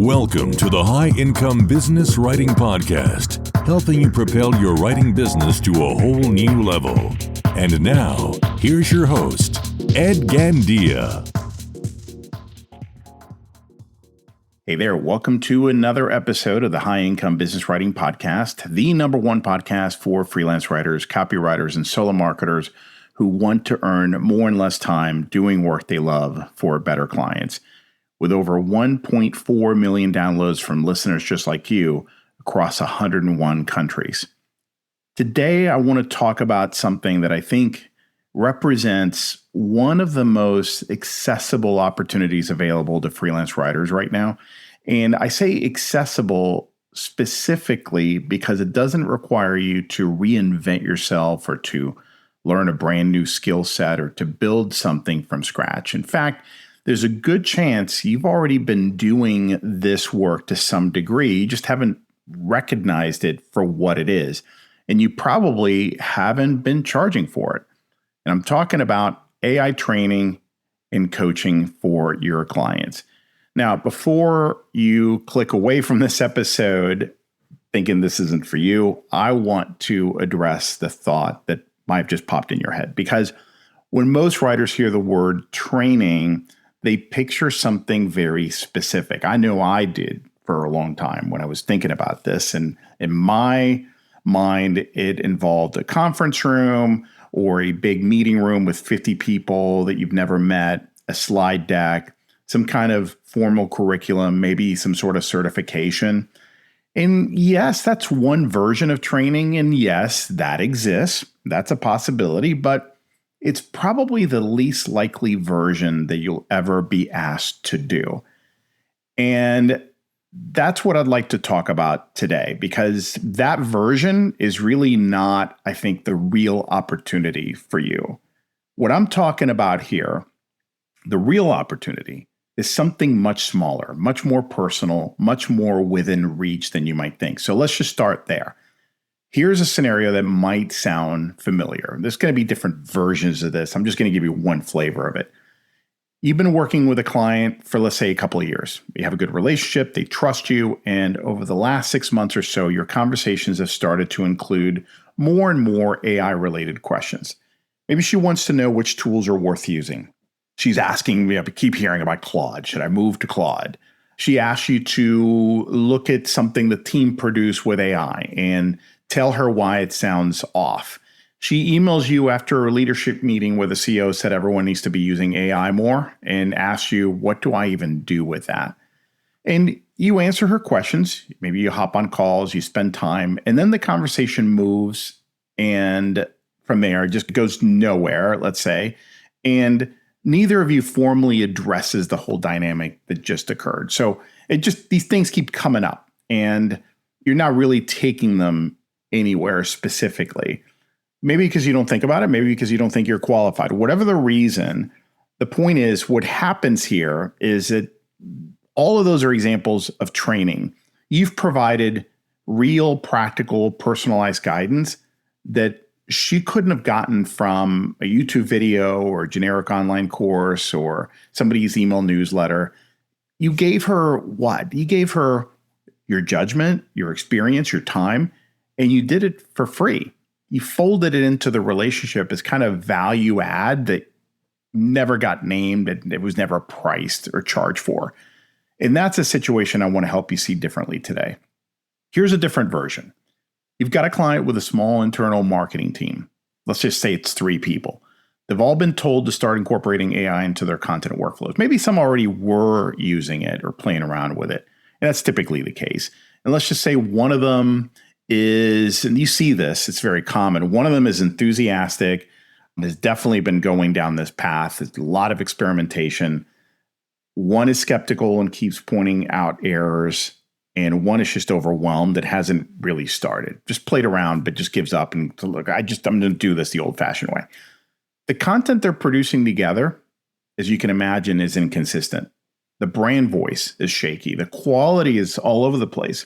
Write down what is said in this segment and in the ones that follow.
Welcome to the High Income Business Writing Podcast, helping you propel your writing business to a whole new level. And now, here's your host, Ed Gandia. Hey there, welcome to another episode of the High Income Business Writing Podcast, the number one podcast for freelance writers, copywriters, and solo marketers who want to earn more in less time doing work they love for better clients. With over 1.4 million downloads from listeners just like you across 101 countries. Today, I want to talk about something that I think represents one of the most accessible opportunities available to freelance writers right now. And I say accessible specifically because it doesn't require you to reinvent yourself or to learn a brand new skill set or to build something from scratch. In fact, there's a good chance you've already been doing this work to some degree. You just haven't recognized it for what it is. And you probably haven't been charging for it. And I'm talking about AI training and coaching for your clients. Now, before you click away from this episode thinking this isn't for you, I want to address the thought that might have just popped in your head. Because when most writers hear the word training, they picture something very specific. I know I did for a long time when I was thinking about this. And in my mind, it involved a conference room or a big meeting room with 50 people that you've never met, a slide deck, some kind of formal curriculum, maybe some sort of certification. And yes, that's one version of training. And yes, that exists. That's a possibility. But it's probably the least likely version that you'll ever be asked to do. And that's what I'd like to talk about today, because that version is really not, I think, the real opportunity for you. What I'm talking about here, the real opportunity, is something much smaller, much more personal, much more within reach than you might think. So let's just start there. Here's a scenario that might sound familiar. There's going to be different versions of this. I'm just going to give you one flavor of it. You've been working with a client for, let's say, a couple of years. You have a good relationship, they trust you, and over the last 6 months or so, your conversations have started to include more and more AI-related questions. Maybe she wants to know which tools are worth using. She's asking me, I keep hearing about Claude. Should I move to Claude? She asks you to look at something the team produced with AI and tell her why it sounds off. She emails you after a leadership meeting where the CEO said everyone needs to be using AI more and asks you, what do I even do with that? And you answer her questions. Maybe you hop on calls, you spend time, and then the conversation moves. And from there, it just goes nowhere, let's say. And neither of you formally addresses the whole dynamic that just occurred. So these things keep coming up and you're not really taking them anywhere specifically. Maybe because you don't think about it, maybe because you don't think you're qualified. Whatever the reason, the point is what happens here is that all of those are examples of training. You've provided real, practical, personalized guidance that she couldn't have gotten from a YouTube video or a generic online course or somebody's email newsletter. You gave her what? You gave her your judgment, your experience, your time, and you did it for free. You folded it into the relationship as kind of value add that never got named and it was never priced or charged for. And that's a situation I want to help you see differently today. Here's a different version. You've got a client with a small internal marketing team. Let's just say it's 3 people. They've all been told to start incorporating AI into their content workflows. Maybe some already were using it or playing around with it. And that's typically the case. And let's just say one of them is, and you see this, it's very common. One of them is enthusiastic, has definitely been going down this path. There's a lot of experimentation. One is skeptical and keeps pointing out errors. And one is just overwhelmed that hasn't really started, just played around, but just gives up and look, I'm going to do this the old fashioned way. The content they're producing together, as you can imagine, is inconsistent. The brand voice is shaky. The quality is all over the place.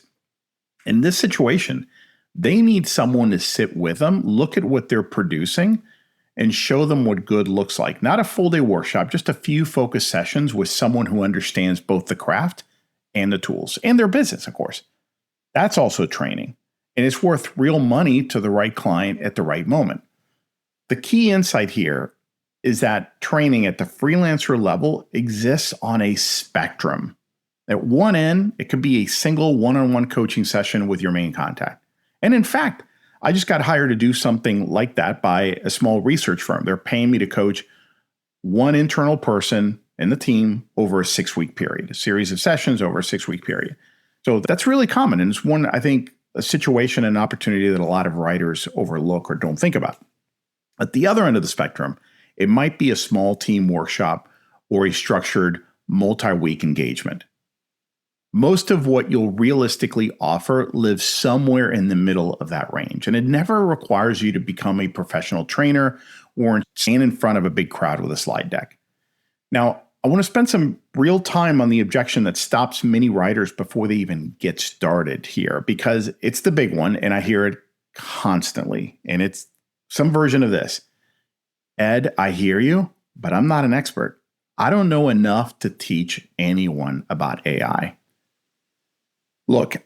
In this situation, they need someone to sit with them, look at what they're producing, and show them what good looks like. Not a full day workshop, just a few focus sessions with someone who understands both the craft and the tools and their business, of course. That's also training. And it's worth real money to the right client at the right moment. The key insight here is that training at the freelancer level exists on a spectrum. At one end, it could be a single one-on-one coaching session with your main contact. And in fact, I just got hired to do something like that by a small research firm. They're paying me to coach one internal person in the team over a 6-week period, a series of sessions over a 6-week period. So that's really common. And it's one, I think, a situation and opportunity that a lot of writers overlook or don't think about. At the other end of the spectrum, it might be a small team workshop or a structured multi-week engagement. Most of what you'll realistically offer lives somewhere in the middle of that range, and it never requires you to become a professional trainer or stand in front of a big crowd with a slide deck. Now, I want to spend some real time on the objection that stops many writers before they even get started here, because it's the big one, and I hear it constantly, and it's some version of this. Ed, I hear you, but I'm not an expert. I don't know enough to teach anyone about AI. Look,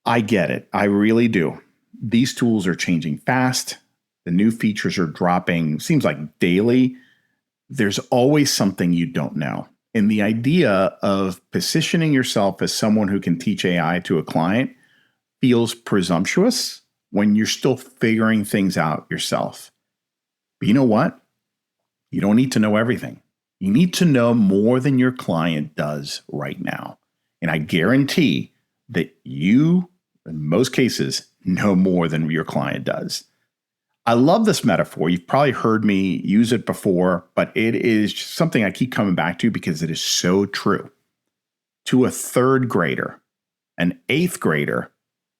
I get it. I really do. These tools are changing fast. The new features are dropping, seems like daily. There's always something you don't know. And the idea of positioning yourself as someone who can teach AI to a client feels presumptuous when you're still figuring things out yourself. But you know what? You don't need to know everything. You need to know more than your client does right now. And I guarantee that you, in most cases, know more than your client does. I love this metaphor. You've probably heard me use it before, but it is something I keep coming back to because it is so true. To a third grader, an eighth grader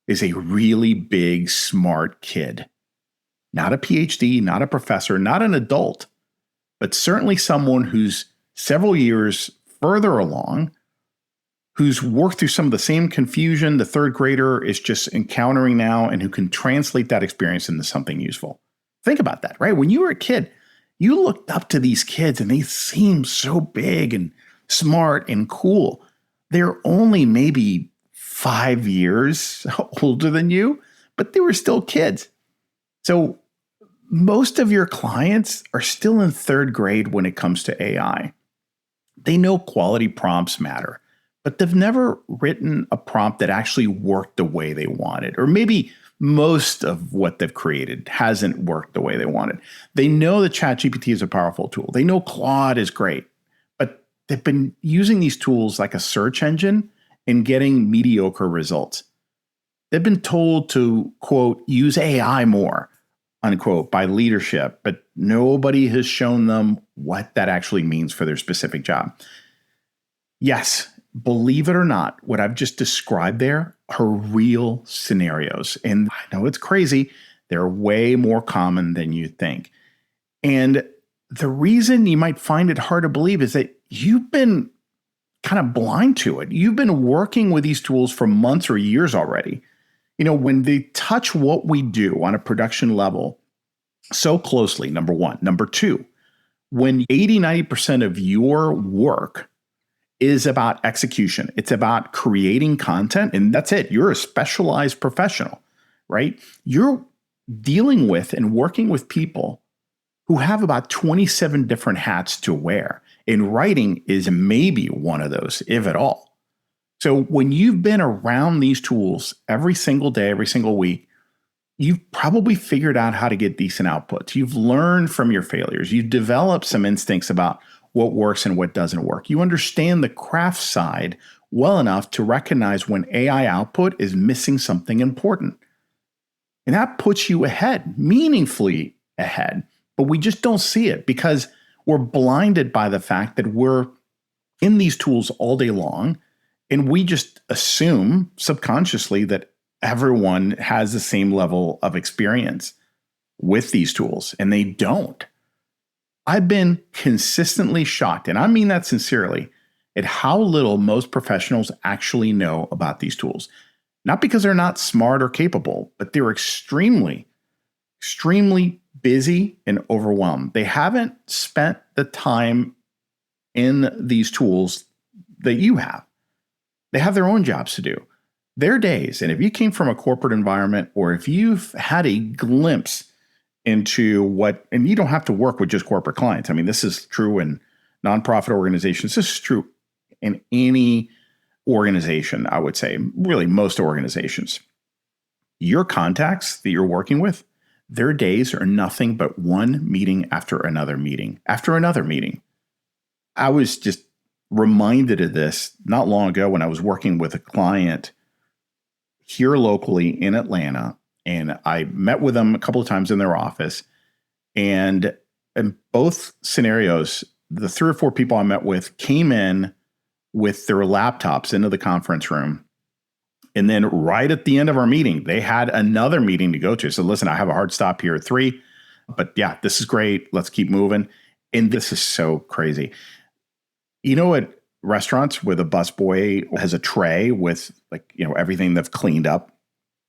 is a really big, smart kid. Not a PhD, not a professor, not an adult, but certainly someone who's several years further along, who's worked through some of the same confusion the third grader is just encountering now, and who can translate that experience into something useful. Think about that, right? When you were a kid, you looked up to these kids and they seemed so big and smart and cool. They're only maybe 5 years older than you, but they were still kids. So most of your clients are still in third grade when it comes to AI. They know quality prompts matter, but they've never written a prompt that actually worked the way they wanted. Or maybe most of what they've created hasn't worked the way they wanted. They know that ChatGPT is a powerful tool. They know Claude is great, but they've been using these tools like a search engine and getting mediocre results. They've been told to, quote, use AI more, unquote, by leadership, but nobody has shown them what that actually means for their specific job. Yes, believe it or not, what I've just described there are real scenarios. And I know it's crazy. They're way more common than you think. And the reason you might find it hard to believe is that you've been kind of blind to it. You've been working with these tools for months or years already. You know, when they touch what we do on a production level so closely, number one. Number two, when 80-90% of your work is about execution, it's about creating content, and that's it. You're a specialized professional, right? You're dealing with and working with people who have about 27 different hats to wear. And writing is maybe one of those, if at all. So when you've been around these tools every single day, every single week, you've probably figured out how to get decent outputs. You've learned from your failures. You've developed some instincts about what works and what doesn't work. You understand the craft side well enough to recognize when AI output is missing something important. And that puts you ahead, meaningfully ahead. But we just don't see it because we're blinded by the fact that we're in these tools all day long. And we just assume subconsciously that everyone has the same level of experience with these tools, and they don't. I've been consistently shocked, and I mean that sincerely, at how little most professionals actually know about these tools. Not because they're not smart or capable, but they're extremely busy and overwhelmed. They haven't spent the time in these tools that you have. They have their own jobs to do. Their days, and if you came from a corporate environment or if you've had a glimpse into what, and you don't have to work with just corporate clients. I mean, this is true in nonprofit organizations. This is true in any organization, I would say, really most organizations. Your contacts that you're working with, their days are nothing but one meeting after another meeting, after another meeting. I was just reminded of this not long ago when I was working with a client here locally in Atlanta, and I met with them a couple of times in their office. And in both scenarios, the 3 or 4 people I met with came in with their laptops into the conference room. And then right at the end of our meeting, they had another meeting to go to. So listen, I have a hard stop here at 3, but yeah, this is great. Let's keep moving. And this is so crazy. You know, at restaurants where the busboy has a tray with everything that's cleaned up,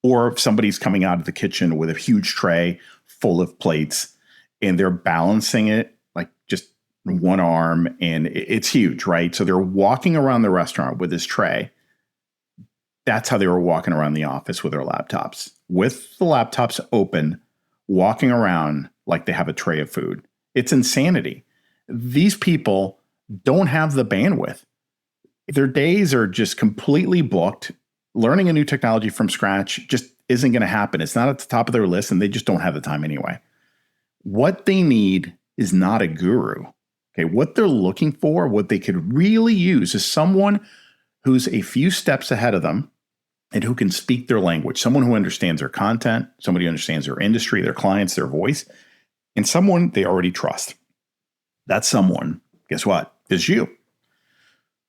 or if somebody's coming out of the kitchen with a huge tray full of plates and they're balancing it like just one arm and it's huge, right? So they're walking around the restaurant with this tray. That's how they were walking around the office with their laptops, with the laptops open, walking around like they have a tray of food. It's insanity. These people don't have the bandwidth. Their days are just completely booked. Learning a new technology from scratch just isn't going to happen. It's not at the top of their list, and they just don't have the time anyway. What they need is not a guru. Okay, what they're looking for, what they could really use is someone who's a few steps ahead of them and who can speak their language, someone who understands their content, somebody who understands their industry, their clients, their voice, and someone they already trust. That someone, guess what, is you.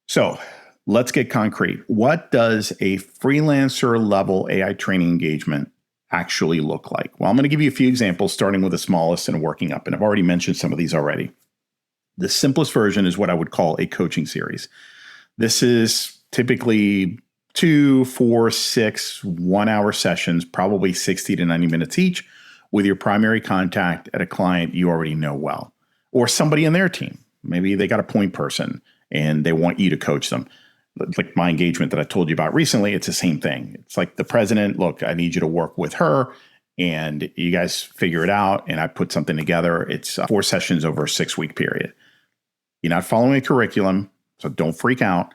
So let's get concrete. What does a freelancer level AI training engagement actually look like? Well, I'm going to give you a few examples, starting with the smallest and working up. And I've already mentioned some of these already. The simplest version is what I would call a coaching series. This is typically 2, 4, 6 1-hour sessions, probably 60 to 90 minutes each, with your primary contact at a client you already know well, or somebody in their team. Maybe they got a point person and they want you to coach them. Like my engagement that I told you about recently, it's the same thing. It's like the president, look, I need you to work with her and you guys figure it out. And I put something together. It's 4 sessions over a 6-week period. You're not following a curriculum, so don't freak out.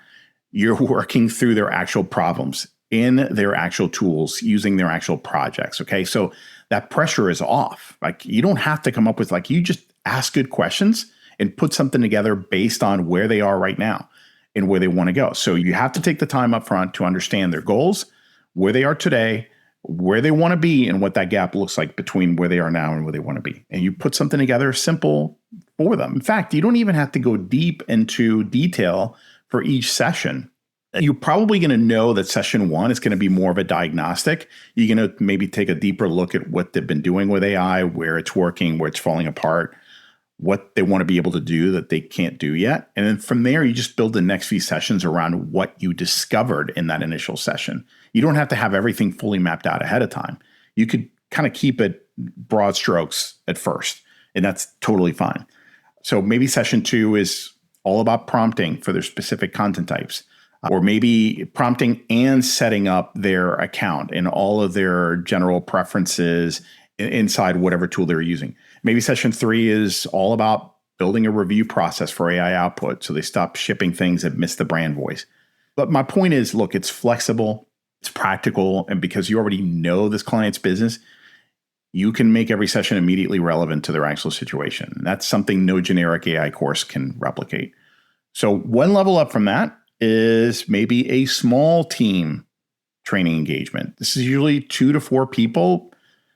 You're working through their actual problems in their actual tools, using their actual projects. Okay. So that pressure is off. Like you don't have to come up with, you just ask good questions and put something together based on where they are right now and where they want to go. So you have to take the time up front to understand their goals, where they are today, where they want to be, and what that gap looks like between where they are now and where they want to be. And you put something together simple for them. In fact, you don't even have to go deep into detail for each session. You're probably going to know that session 1 is going to be more of a diagnostic. You're going to maybe take a deeper look at what they've been doing with AI, where it's working, where it's falling apart, what they want to be able to do that they can't do yet. And then from there, you just build the next few sessions around what you discovered in that initial session. You don't have to have everything fully mapped out ahead of time. You could kind of keep it broad strokes at first, and that's totally fine. So maybe session 2 is all about prompting for their specific content types, or maybe prompting and setting up their account and all of their general preferences inside whatever tool they're using. Maybe session 3 is all about building a review process for AI output so they stop shipping things that miss the brand voice. But my point is, look, it's flexible, it's practical, and because you already know this client's business, you can make every session immediately relevant to their actual situation. And that's something no generic AI course can replicate. So one level up from that is maybe a small team training engagement. This is usually 2 to 4 people,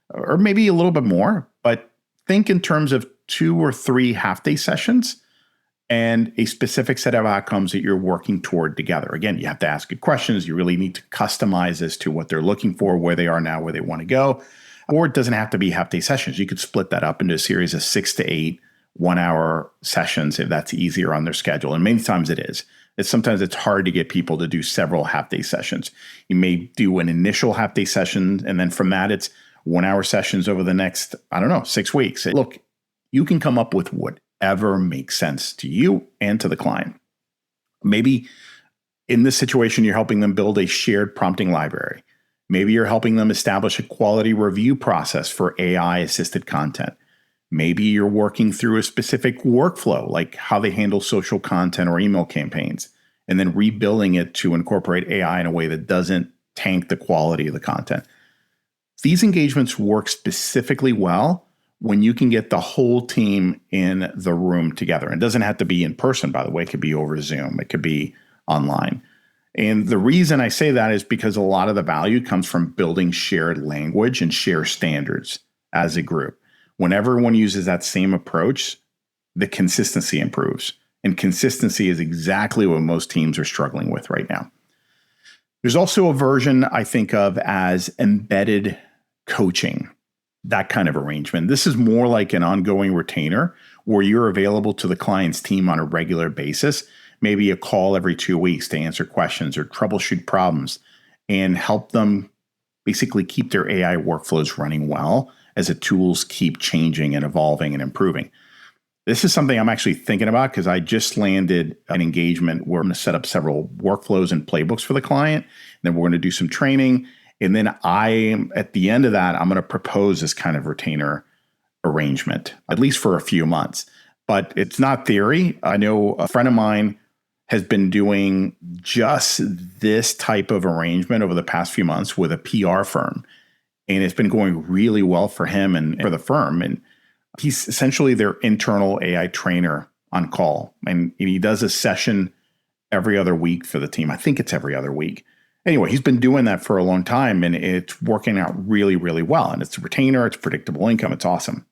or maybe a little bit more, but think in terms of 2 or 3 half-day sessions and a specific set of outcomes that you're working toward together. Again, you have to ask good questions. You really need to customize this to what they're looking for, where they are now, where they want to go. Or it doesn't have to be half-day sessions. You could split that up into a series of 6 to 8 1-hour sessions if that's easier on their schedule. And many times it is. Sometimes it's hard to get people to do several half-day sessions. You may do an initial half-day session, and then from that, it's 1-hour sessions over the next, 6 weeks. Look, you can come up with whatever makes sense to you and to the client. Maybe In this situation, you're helping them build a shared prompting library. Maybe you're helping them establish a quality review process for AI-assisted content. Maybe you're working through a specific workflow, like how they handle social content or email campaigns, and then rebuilding it to incorporate AI in a way that doesn't tank the quality of the content. These engagements work specifically well when you can get the whole team in the room together. It doesn't have to be in person, by the way. It could be over Zoom. It could be online. And the reason I say that is because a lot of the value comes from building shared language and shared standards as a group. When everyone uses that same approach, the consistency improves. And consistency is exactly what most teams are struggling with right now. There's also a version I think of as embedded coaching, that kind of arrangement. This is more like an ongoing retainer where you're available to the client's team on a regular basis, maybe a call every 2 weeks to answer questions or troubleshoot problems and help them basically keep their AI workflows running well as the tools keep changing and evolving and improving. This is something I'm actually thinking about because I just landed an engagement where I'm going to set up several workflows and playbooks for the client. And then we're going to do some training. And then at the end of that, I'm going to propose this kind of retainer arrangement, at least for a few months. But it's not theory. I know a friend of mine has been doing just this type of arrangement over the past few months with a PR firm. And it's been going really well for him and for the firm. And he's essentially their internal AI trainer on call. And he does a session every other week for the team. I think it's every other week. Anyway, he's been doing that for a long time and it's working out really, really well. And it's a retainer, it's predictable income, it's awesome.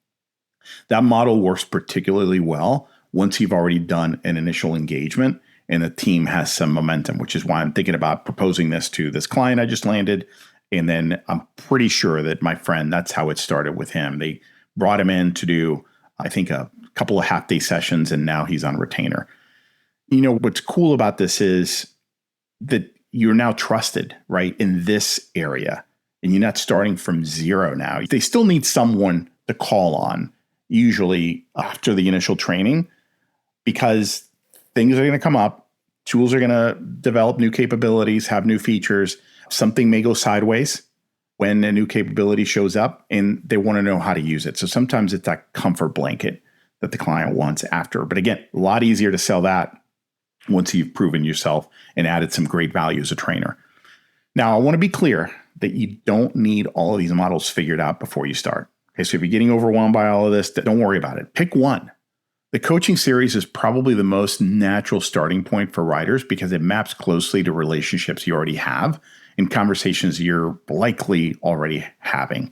That model works particularly well once you've already done an initial engagement and the team has some momentum, which is why I'm thinking about proposing this to this client I just landed. And then I'm pretty sure that my friend, that's how it started with him. They brought him in to do, I think, a couple of half-day sessions, and now he's on retainer. You know, what's cool about this is that you're now trusted, right, in this area, and you're not starting from zero now. They still need someone to call on, usually after the initial training, because things are going to come up, tools are going to develop new capabilities, have new features. Something may go sideways when a new capability shows up and they want to know how to use it. So sometimes it's that comfort blanket that the client wants after. But again, a lot easier to sell that once you've proven yourself and added some great value as a trainer. Now, I want to be clear that you don't need all of these models figured out before you start. Okay, so if you're getting overwhelmed by all of this, don't worry about it. Pick one. The coaching series is probably the most natural starting point for writers because it maps closely to relationships you already have and conversations you're likely already having.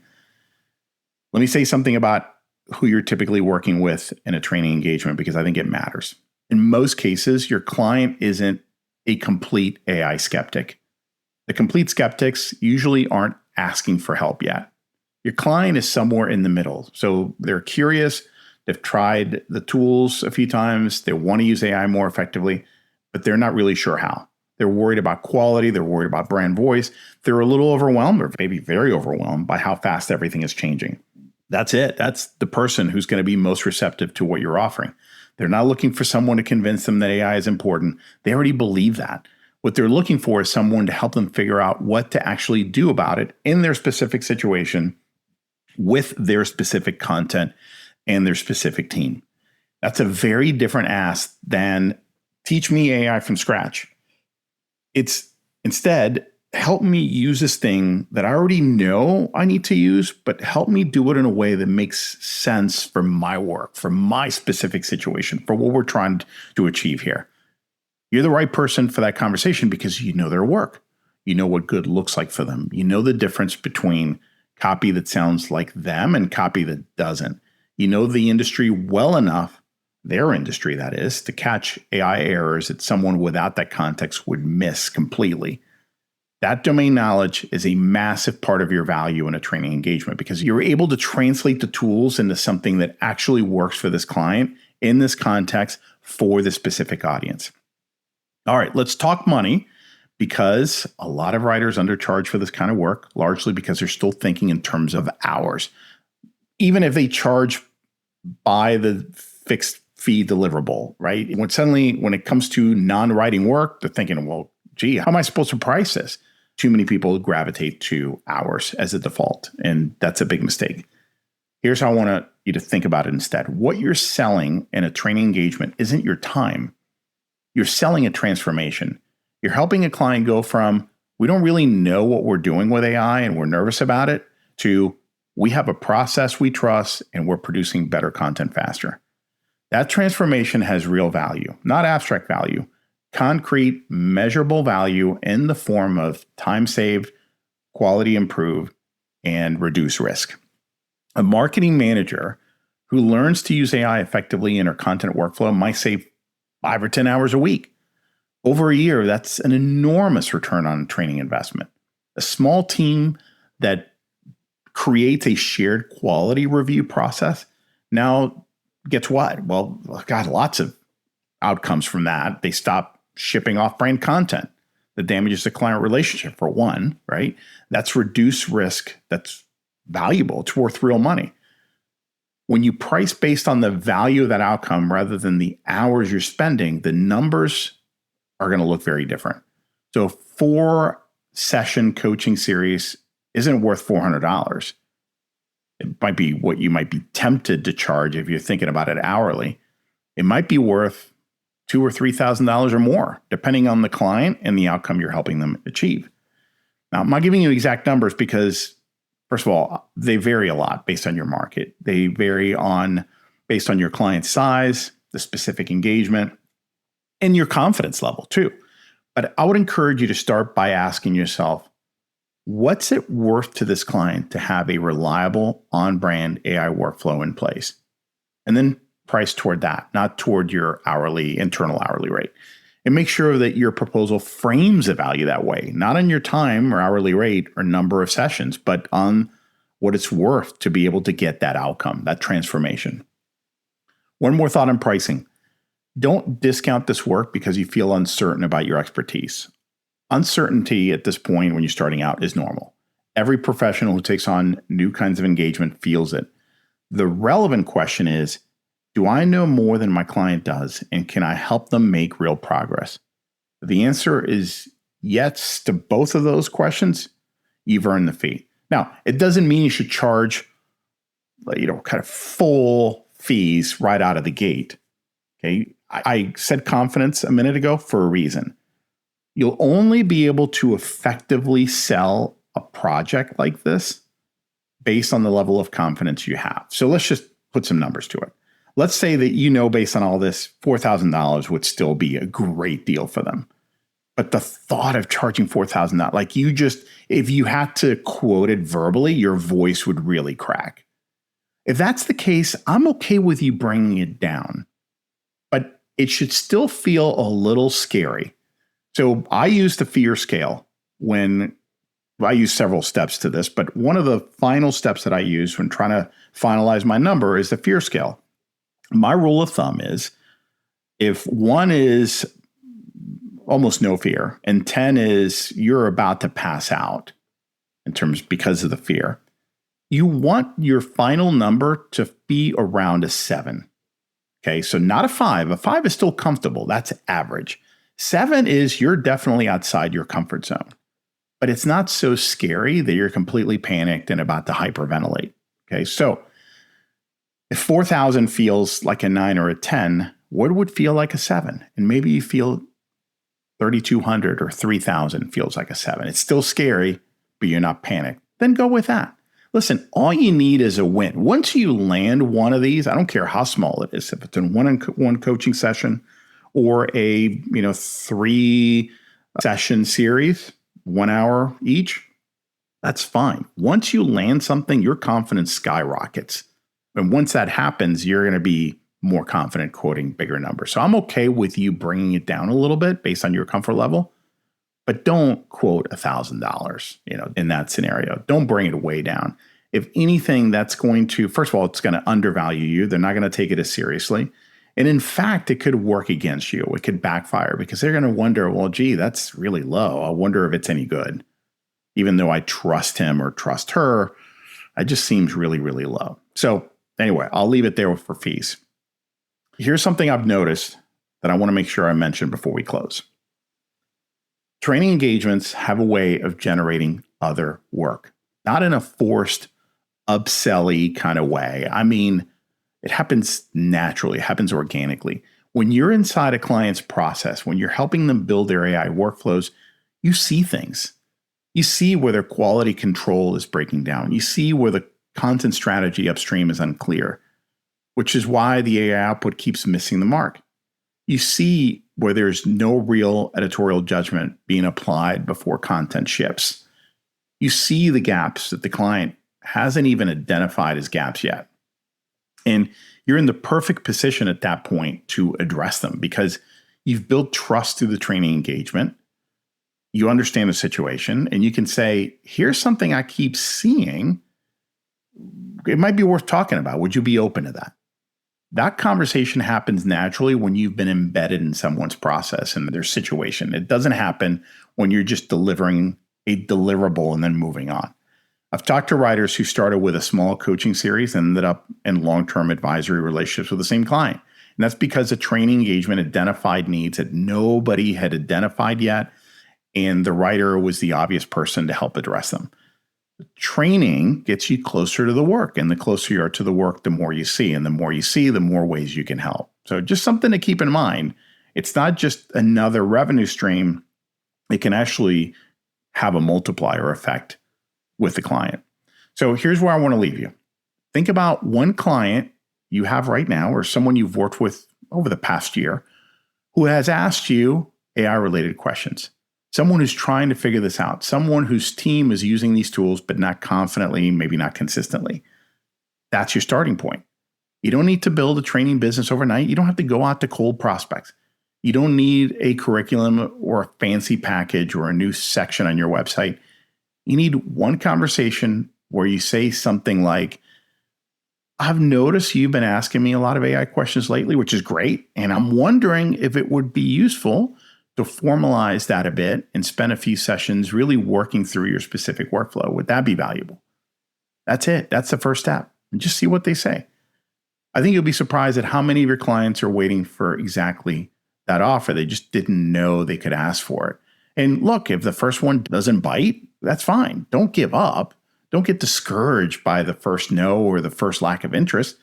Let me say something about who you're typically working with in a training engagement because I think it matters. In most cases, your client isn't a complete AI skeptic. The complete skeptics usually aren't asking for help yet. Your client is somewhere in the middle. So they're curious, they've tried the tools a few times, they want to use AI more effectively, but they're not really sure how. They're worried about quality, they're worried about brand voice, they're a little overwhelmed or maybe very overwhelmed by how fast everything is changing. That's it. That's the person who's going to be most receptive to what you're offering. They're not looking for someone to convince them that AI is important. They already believe that. What they're looking for is someone to help them figure out what to actually do about it in their specific situation with their specific content and their specific team. That's a very different ask than teach me AI from scratch. It's instead, help me use this thing that I already know I need to use, but help me do it in a way that makes sense for my work, for my specific situation, for what we're trying to achieve here. You're the right person for that conversation because you know their work. You know what good looks like for them. You know the difference between copy that sounds like them and copy that doesn't. You know the industry well enough, their industry that is, to catch AI errors that someone without that context would miss completely. That domain knowledge is a massive part of your value in a training engagement because you're able to translate the tools into something that actually works for this client in this context for the specific audience. All right, let's talk money because a lot of writers undercharge for this kind of work, largely because they're still thinking in terms of hours. Even if they charge by the fixed fee deliverable, right? When it comes to non-writing work, they're thinking, well, gee, how am I supposed to price this? Too many people gravitate to hours as a default, and that's a big mistake. Here's how I want you to think about it instead. What you're selling in a training engagement isn't your time. You're selling a transformation. You're helping a client go from, we don't really know what we're doing with AI and we're nervous about it, to we have a process we trust and we're producing better content faster. That transformation has real value, not abstract value, concrete, measurable value in the form of time saved, quality improved, and reduced risk. A marketing manager who learns to use AI effectively in her content workflow might save 5 or 10 hours a week. Over a year, that's an enormous return on training investment. A small team that creates a shared quality review process now gets what? Well, got lots of outcomes from that. They stop shipping off-brand content that damages the client relationship, for one, right? That's reduced risk. That's valuable. It's worth real money. When you price based on the value of that outcome rather than the hours you're spending, the numbers are going to look very different. So a 4-session coaching series isn't worth $400. It might be what you might be tempted to charge if you're thinking about it hourly. It might be worth $2,000 or $3,000 or more, depending on the client and the outcome you're helping them achieve. Now, I'm not giving you exact numbers because, first of all, they vary a lot based on your market. They vary based on your client size, the specific engagement, and your confidence level too. But I would encourage you to start by asking yourself, what's it worth to this client to have a reliable on-brand AI workflow in place? And then price toward that, not toward your internal hourly rate. And make sure that your proposal frames a value that way, not on your time or hourly rate or number of sessions, but on what it's worth to be able to get that outcome, that transformation. One more thought on pricing. Don't discount this work because you feel uncertain about your expertise. Uncertainty at this point when you're starting out is normal. Every professional who takes on new kinds of engagement feels it. The relevant question is, do I know more than my client does, and can I help them make real progress? If the answer is yes to both of those questions, you've earned the fee. Now, it doesn't mean you should charge, kind of full fees right out of the gate. Okay, I said confidence a minute ago for a reason. You'll only be able to effectively sell a project like this based on the level of confidence you have. So let's just put some numbers to it. Let's say that based on all this, $4,000 would still be a great deal for them. But the thought of charging $4,000, if you had to quote it verbally, your voice would really crack. If that's the case, I'm okay with you bringing it down. But it should still feel a little scary. So I use the fear scale I use several steps to this, but one of the final steps that I use when trying to finalize my number is the fear scale. My rule of thumb is if 1 is almost no fear and 10 is you're about to pass out because of the fear, you want your final number to be around a 7. Okay, so not a 5. A 5 is still comfortable. That's average. 7 is you're definitely outside your comfort zone, but it's not so scary that you're completely panicked and about to hyperventilate. Okay, so if 4,000 feels like a 9 or a 10, what would feel like a 7? And maybe you feel 3,200 or 3,000 feels like a 7. It's still scary, but you're not panicked. Then go with that. Listen, all you need is a win. Once you land one of these, I don't care how small it is, if it's in one coaching session or a 3-session series, 1 hour each, that's fine. Once you land something, your confidence skyrockets. And once that happens, you're going to be more confident quoting bigger numbers. So I'm okay with you bringing it down a little bit based on your comfort level, but don't quote $1,000, in that scenario. Don't bring it way down. If anything, that's going to, first of all, it's going to undervalue you. They're not going to take it as seriously. And in fact, it could work against you. It could backfire because they're going to wonder, well, gee, that's really low. I wonder if it's any good. Even though I trust him or trust her, it just seems really, really low. So anyway, I'll leave it there for fees. Here's something I've noticed that I want to make sure I mention before we close. Training engagements have a way of generating other work, not in a forced, upsell-y kind of way. I mean, it happens naturally, it happens organically. When you're inside a client's process, when you're helping them build their AI workflows, you see things. You see where their quality control is breaking down. You see where the content strategy upstream is unclear, which is why the AI output keeps missing the mark. You see where there's no real editorial judgment being applied before content ships. You see the gaps that the client hasn't even identified as gaps yet. And you're in the perfect position at that point to address them because you've built trust through the training engagement. You understand the situation and you can say, here's something I keep seeing. It might be worth talking about. Would you be open to that? That conversation happens naturally when you've been embedded in someone's process and their situation. It doesn't happen when you're just delivering a deliverable and then moving on. I've talked to writers who started with a small coaching series and ended up in long-term advisory relationships with the same client. And that's because the training engagement identified needs that nobody had identified yet, and the writer was the obvious person to help address them. Training gets you closer to the work, and the closer you are to the work, the more you see, and the more you see, the more ways you can help. So just something to keep in mind. It's not just another revenue stream. It can actually have a multiplier effect with the client. So here's where I want to leave you. Think about one client you have right now or someone you've worked with over the past year who has asked you AI-related questions. Someone who's trying to figure this out. Someone whose team is using these tools, but not confidently, maybe not consistently. That's your starting point. You don't need to build a training business overnight. You don't have to go out to cold prospects. You don't need a curriculum or a fancy package or a new section on your website. You need one conversation where you say something like, I've noticed you've been asking me a lot of AI questions lately, which is great. And I'm wondering if it would be useful to formalize that a bit and spend a few sessions really working through your specific workflow. Would that be valuable? That's it. That's the first step. And just see what they say. I think you'll be surprised at how many of your clients are waiting for exactly that offer. They just didn't know they could ask for it. And look, if the first one doesn't bite, that's fine. Don't give up. Don't get discouraged by the first no or the first lack of interest.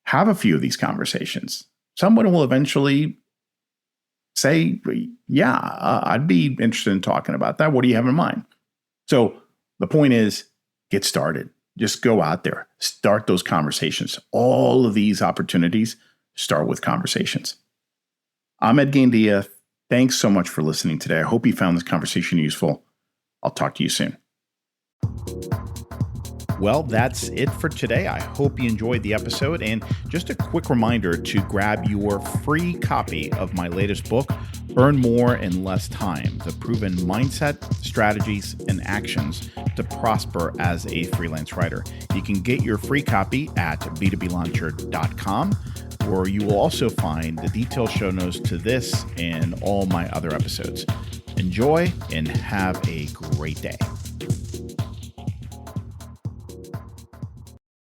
Have a few of these conversations. Someone will eventually say, yeah, I'd be interested in talking about that. What do you have in mind? So the point is, get started. Just go out there. Start those conversations. All of these opportunities start with conversations. I'm Ed Gandia. Thanks so much for listening today. I hope you found this conversation useful. I'll talk to you soon. Well, that's it for today. I hope you enjoyed the episode. And just a quick reminder to grab your free copy of my latest book, Earn More in Less Time: The Proven Mindset, Strategies, and Actions to Prosper as a Freelance Writer. You can get your free copy at b2blauncher.com, where you will also find the detailed show notes to this and all my other episodes. Enjoy and have a great day.